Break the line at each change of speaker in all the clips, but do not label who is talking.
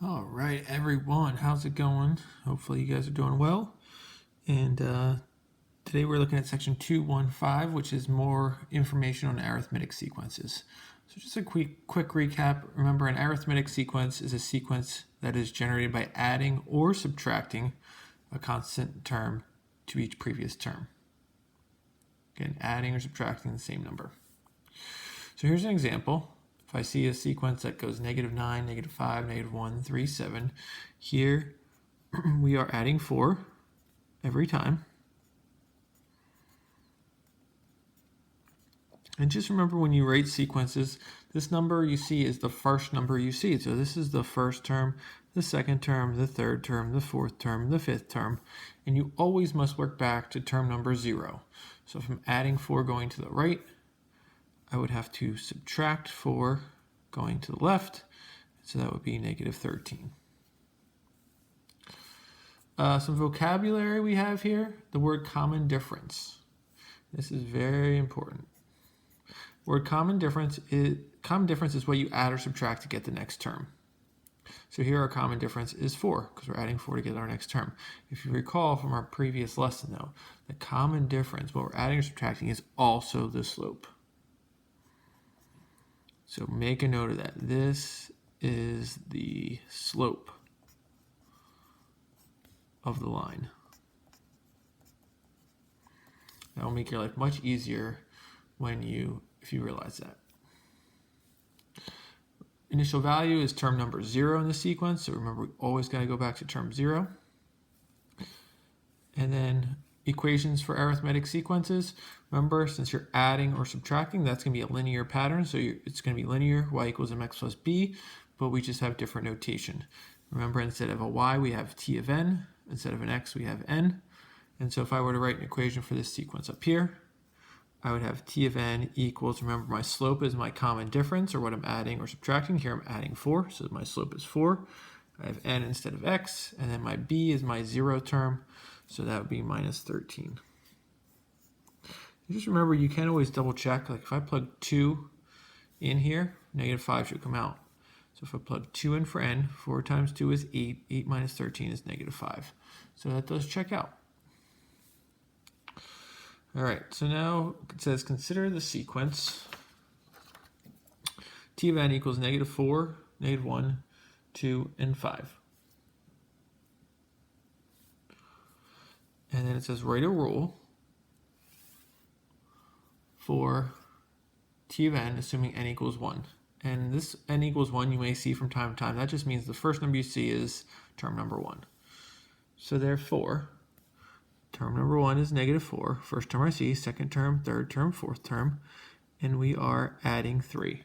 All right, everyone, how's it going? Hopefully you guys are doing well. And today we're looking at section 215, which is more information on arithmetic sequences. So just a quick recap. Remember, an arithmetic sequence is a sequence that is generated by adding or subtracting a constant term to each previous term. Again, adding or subtracting the same number. So here's an example. If I see a sequence that goes -9, -5, -1, 3, 7, here we are adding 4 every time. And just remember, when you write sequences, this number you see is the first number you see. So this is the first term, the second term, the third term, the fourth term, the fifth term, and you always must work back to term number 0. So if I'm adding 4 going to the right, I would have to subtract 4 going to the left, so that would be -13. Some vocabulary we have here, the word common difference. This is very important. Word common difference is what you add or subtract to get the next term. So here our common difference is 4, because we're adding 4 to get our next term. If you recall from our previous lesson though, the common difference, what we're adding or subtracting, is also the slope. So make a note of that. This is the slope of the line. That will make your life much easier if you realize that. Initial value is term number 0 in the sequence, so remember, we always got to go back to term 0. And then equations for arithmetic sequences. Remember, since you're adding or subtracting, that's going to be a linear pattern, so it's going to be linear, y equals mx plus b, but we just have different notation. Remember, instead of a y, we have t of n. Instead of an x, we have n. And so if I were to write an equation for this sequence up here, I would have t of n equals, remember, my slope is my common difference, or what I'm adding or subtracting. Here I'm adding 4, so my slope is 4. I have n instead of x, and then my b is my 0 term, so that would be -13. Just remember, you can always double check. Like if I plug 2 in here, -5 should come out. So if I plug 2 in for n, 4 times 2 is 8. 8 minus 13 is -5. So that does check out. All right, so now it says consider the sequence t of n equals -4, -1, 2, and 5. And then it says write a rule for t of n assuming n equals 1. And this n equals 1 you may see from time to time. That just means the first number you see is term number 1. So therefore, term number 1 is -4. First term I see, second term, third term, fourth term, and we are adding 3.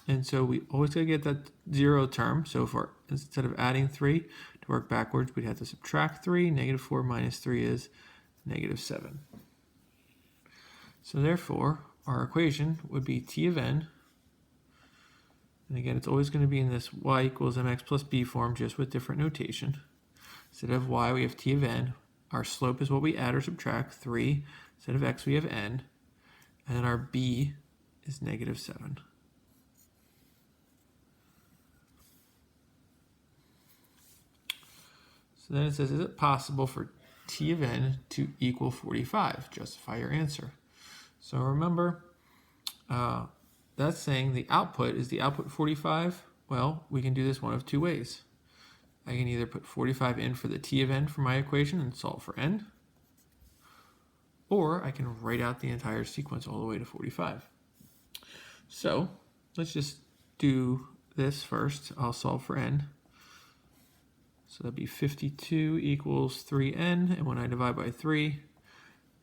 And so we always got to get that 0 term. So instead of adding 3, to work backwards, we'd have to subtract 3. -4 minus 3 is -7. So therefore, our equation would be t of n. And again, it's always going to be in this y equals mx plus b form, just with different notation. Instead of y, we have t of n. Our slope is what we add or subtract, 3. Instead of x, we have n. And then our b is -7. So then it says, is it possible for t of n to equal 45? Justify your answer. So remember, that's saying the output is the output 45. Well, we can do this one of two ways. I can either put 45 in for the t of n for my equation and solve for n, or I can write out the entire sequence all the way to 45. So let's just do this first. I'll solve for n. So that'd be 52 equals 3n, and when I divide by 3,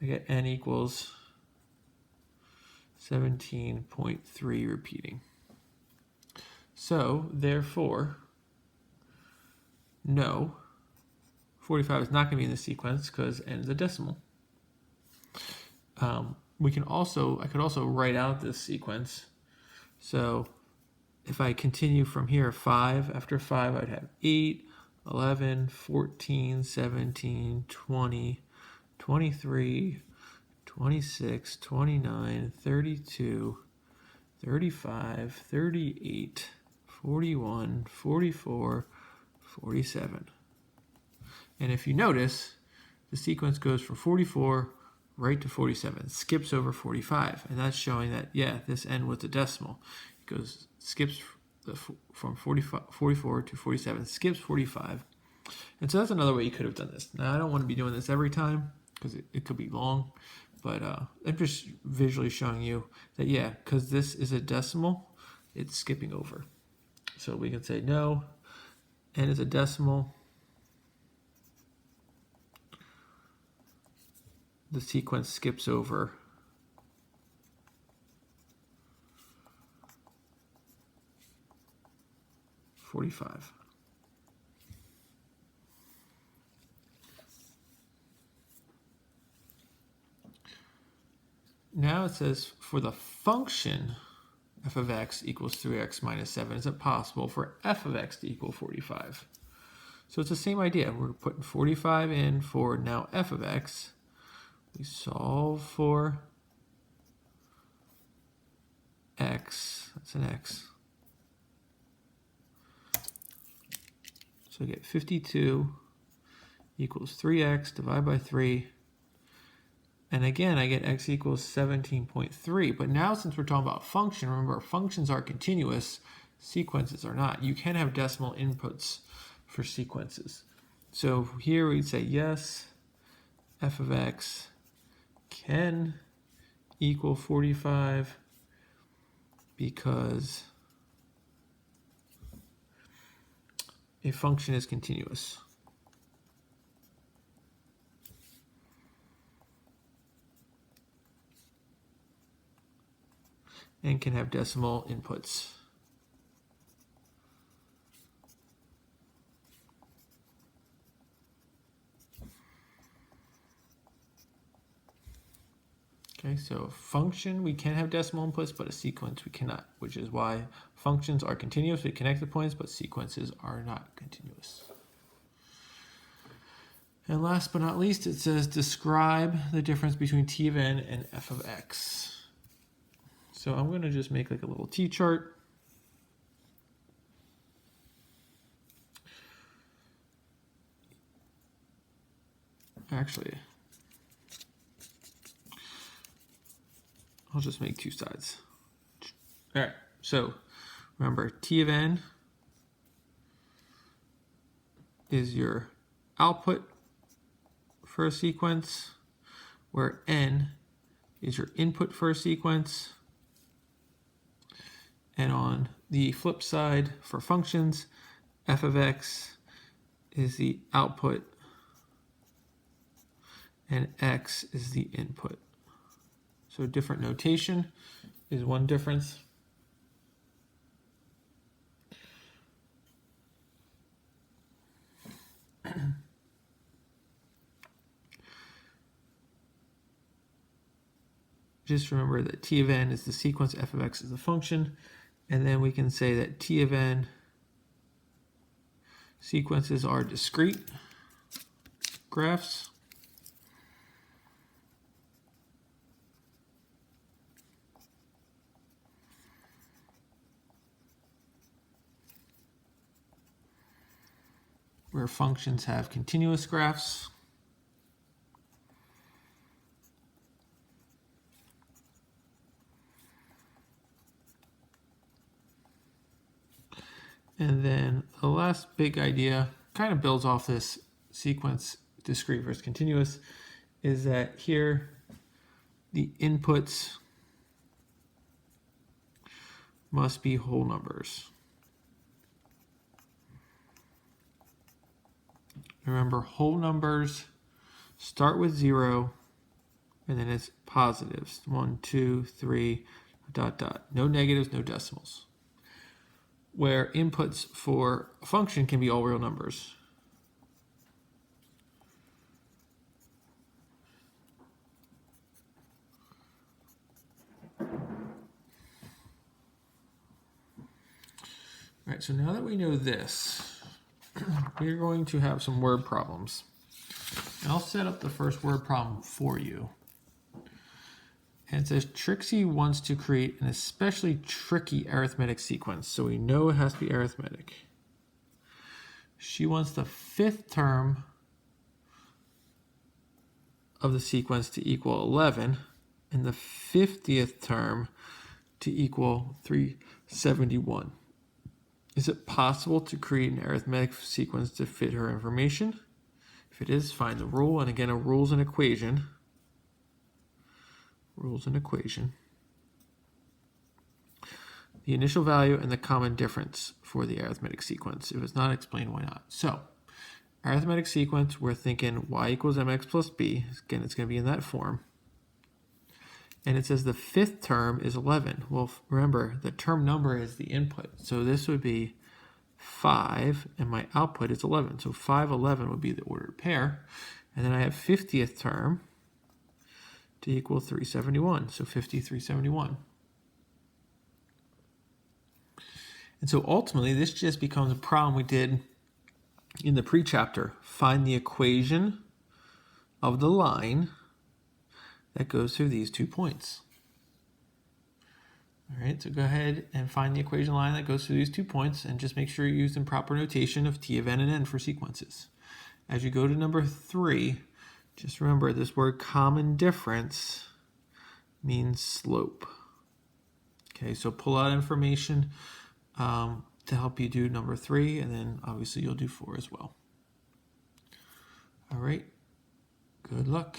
I get n equals 17.3 repeating. So therefore, no, 45 is not going to be in the sequence because n is a decimal. I could also write out this sequence. So if I continue from here, 5, after 5 I'd have 8, 11, 14, 17, 20, 23, 26, 29, 32, 35, 38, 41, 44, 47. And if you notice, the sequence goes from 44 right to 47, skips over 45. And that's showing that, yeah, this end was a decimal. It skips from 44 to 47, skips 45. And so that's another way you could have done this. Now, I don't want to be doing this every time because it could be long, but I'm just visually showing you that, yeah, because this is a decimal, it's skipping over. So we can say, no, n is a decimal. The sequence skips over 45. Now it says for the function f of x equals 3x minus 7, is it possible for f of x to equal 45? So it's the same idea. We're putting 45 in for now f of x. We solve for x, that's an x. So I get 52 equals 3x divided by 3. And again, I get x equals 17.3. But now since we're talking about function, remember functions are continuous, sequences are not. You can have decimal inputs for sequences. So here we'd say yes, f of x can equal 45 because a function is continuous. And can have decimal inputs. Okay, so function, we can have decimal inputs, but a sequence we cannot, which is why functions are continuous with connected points, but sequences are not continuous. And last but not least, it says describe the difference between t of n and f of x. So I'm going to just make like a little t-chart. Actually, I'll just make two sides. All right, so remember t of n is your output for a sequence, where n is your input for a sequence. And on the flip side for functions, f of x is the output and x is the input. So different notation is one difference. Just remember that t of n is the sequence, f of x is the function, and then we can say that t of n sequences are discrete graphs. Where functions have continuous graphs. And then the last big idea kind of builds off this sequence, discrete versus continuous, is that here the inputs must be whole numbers. Remember, whole numbers start with 0, and then it's positives. 1, 2, 3, ... No negatives, no decimals. Where inputs for a function can be all real numbers. All right, so now that we know this, we're going to have some word problems. And I'll set up the first word problem for you. And it says Trixie wants to create an especially tricky arithmetic sequence. So we know it has to be arithmetic. She wants the fifth term of the sequence to equal 11 and the 50th term to equal 371. Is it possible to create an arithmetic sequence to fit her information? If it is, find the rule. And again, a rule is an equation. Rules an equation. The initial value and the common difference for the arithmetic sequence. If it's not explained, why not? So, arithmetic sequence, we're thinking y equals mx plus b. Again, it's going to be in that form. And it says the fifth term is 11. Well, remember, the term number is the input. So this would be 5, and my output is 11. So 5, 11 would be the ordered pair. And then I have 50th term to equal 371. So 50, 371. And so ultimately, this just becomes a problem we did in the pre-chapter. Find the equation of the line that goes through these 2 points. All right, so go ahead and find the equation line that goes through these 2 points and just make sure you're using proper notation of t of n and n for sequences. As you go to number 3, just remember this word common difference means slope. Okay, so pull out information to help you do number 3, and then obviously you'll do 4 as well. All right, good luck.